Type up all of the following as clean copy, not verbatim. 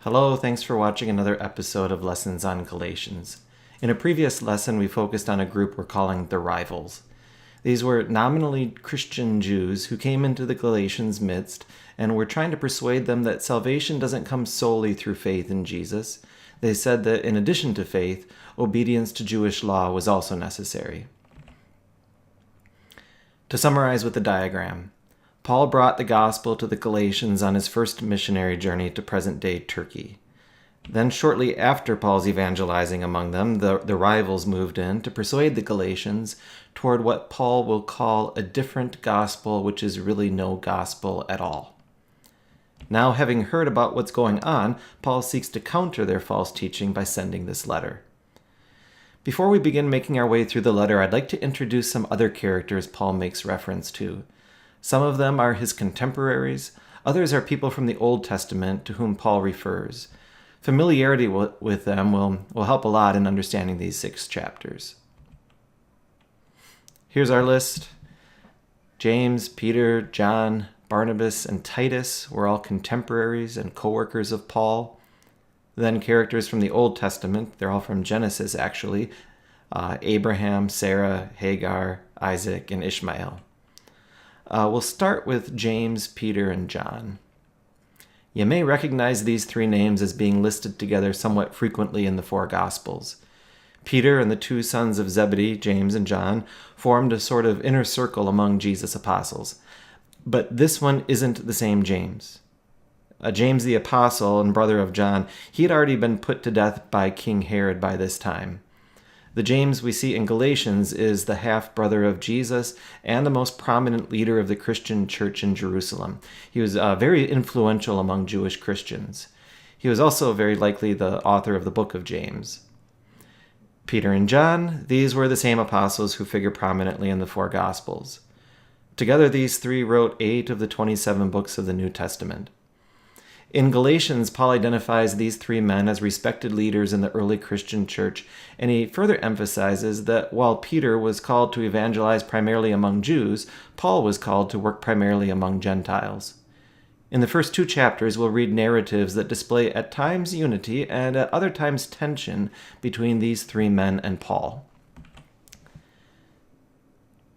Hello, thanks for watching another episode of Lessons on Galatians. In a previous lesson, we focused on a group we're calling the Rivals. These were nominally Christian Jews who came into the Galatians' midst and were trying to persuade them that salvation doesn't come solely through faith in Jesus. They said that in addition to faith, obedience to Jewish law was also necessary. To summarize with the diagram, Paul brought the gospel to the Galatians on his first missionary journey to present-day Turkey. Then shortly after Paul's evangelizing among them, the rivals moved in to persuade the Galatians toward what Paul will call a different gospel, which is really no gospel at all. Now, having heard about what's going on, Paul seeks to counter their false teaching by sending this letter. Before we begin making our way through the letter, I'd like to introduce some other characters Paul makes reference to. Some of them are his contemporaries, others are people from the Old Testament to whom Paul refers. Familiarity with them will help a lot in understanding these 6 chapters. Here's our list. James, Peter, John, Barnabas, and Titus were all contemporaries and co-workers of Paul. Then characters from the Old Testament, they're all from Genesis actually, Abraham, Sarah, Hagar, Isaac, and Ishmael. We'll start with James, Peter, and John. You may recognize these 3 names as being listed together somewhat frequently in the 4 Gospels. Peter and the 2 sons of Zebedee, James and John, formed a sort of inner circle among Jesus' apostles. But this one isn't the same James. James the apostle and brother of John, he had already been put to death by King Herod by this time. The James we see in Galatians is the half-brother of Jesus and the most prominent leader of the Christian church in Jerusalem. He was very influential among Jewish Christians. He was also very likely the author of the book of James. Peter and John, these were the same apostles who figure prominently in the 4 Gospels. Together, these 3 wrote 8 of the 27 books of the New Testament. In Galatians, Paul identifies these 3 men as respected leaders in the early Christian church, and he further emphasizes that while Peter was called to evangelize primarily among Jews, Paul was called to work primarily among Gentiles. In the first 2 chapters, we'll read narratives that display at times unity and at other times tension between these 3 men and Paul.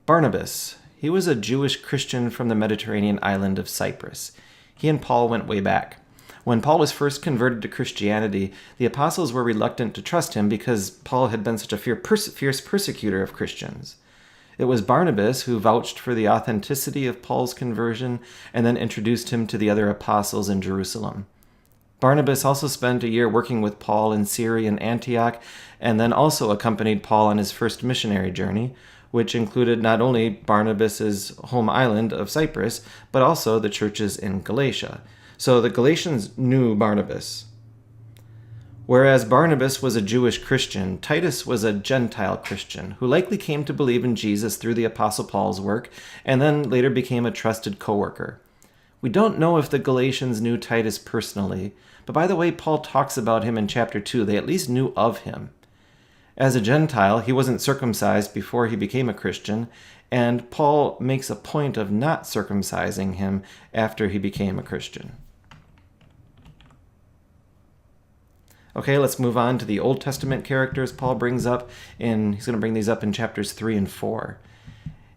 Barnabas. He was a Jewish Christian from the Mediterranean island of Cyprus. He and Paul went way back. When Paul was first converted to Christianity, the apostles were reluctant to trust him because Paul had been such a fierce persecutor of Christians. It was Barnabas who vouched for the authenticity of Paul's conversion and then introduced him to the other apostles in Jerusalem. Barnabas also spent a year working with Paul in Syria and Antioch, and then also accompanied Paul on his first missionary journey, which included not only Barnabas's home island of Cyprus, but also the churches in Galatia. So the Galatians knew Barnabas. Whereas Barnabas was a Jewish Christian, Titus was a Gentile Christian who likely came to believe in Jesus through the Apostle Paul's work and then later became a trusted co-worker. We don't know if the Galatians knew Titus personally, but by the way Paul talks about him in chapter 2, they at least knew of him. As a Gentile, he wasn't circumcised before he became a Christian, and Paul makes a point of not circumcising him after he became a Christian. Okay, let's move on to the Old Testament characters Paul brings up, and he's going to bring these up in chapters 3 and 4.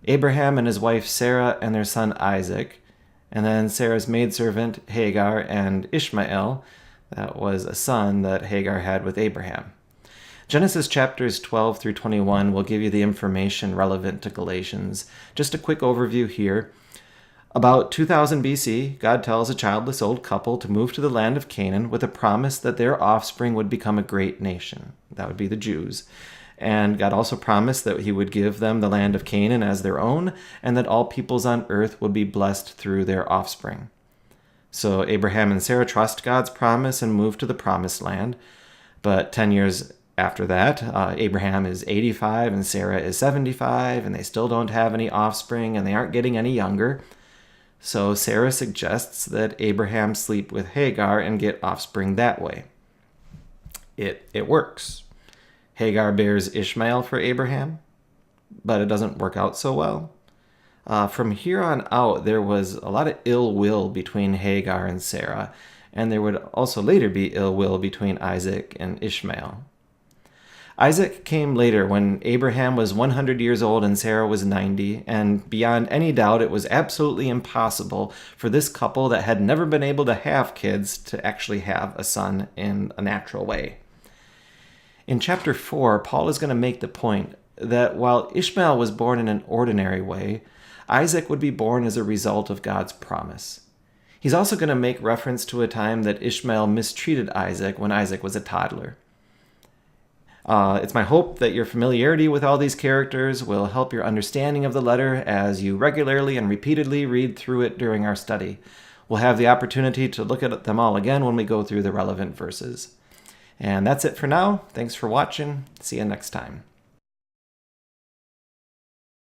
Abraham and his wife Sarah and their son Isaac, and then Sarah's maidservant Hagar and Ishmael. That was a son that Hagar had with Abraham. Genesis chapters 12 through 21 will give you the information relevant to Galatians. Just a quick overview here. About 2000 BC, God tells a childless old couple to move to the land of Canaan with a promise that their offspring would become a great nation. That would be the Jews. And God also promised that he would give them the land of Canaan as their own, and that all peoples on earth would be blessed through their offspring. So Abraham and Sarah trust God's promise and move to the promised land. But 10 years after that, Abraham is 85 and Sarah is 75, and they still don't have any offspring, and they aren't getting any younger. So Sarah suggests that Abraham sleep with Hagar and get offspring that way. It works. Hagar bears Ishmael for Abraham, but it doesn't work out so well. From here on out, there was a lot of ill will between Hagar and Sarah, and there would also later be ill will between Isaac and Ishmael. Isaac came later when Abraham was 100 years old and Sarah was 90, and beyond any doubt it was absolutely impossible for this couple that had never been able to have kids to actually have a son in a natural way. In chapter 4, Paul is going to make the point that while Ishmael was born in an ordinary way, Isaac would be born as a result of God's promise. He's also going to make reference to a time that Ishmael mistreated Isaac when Isaac was a toddler. It's my hope that your familiarity with all these characters will help your understanding of the letter as you regularly and repeatedly read through it during our study. We'll have the opportunity to look at them all again when we go through the relevant verses. And that's it for now. Thanks for watching. See you next time.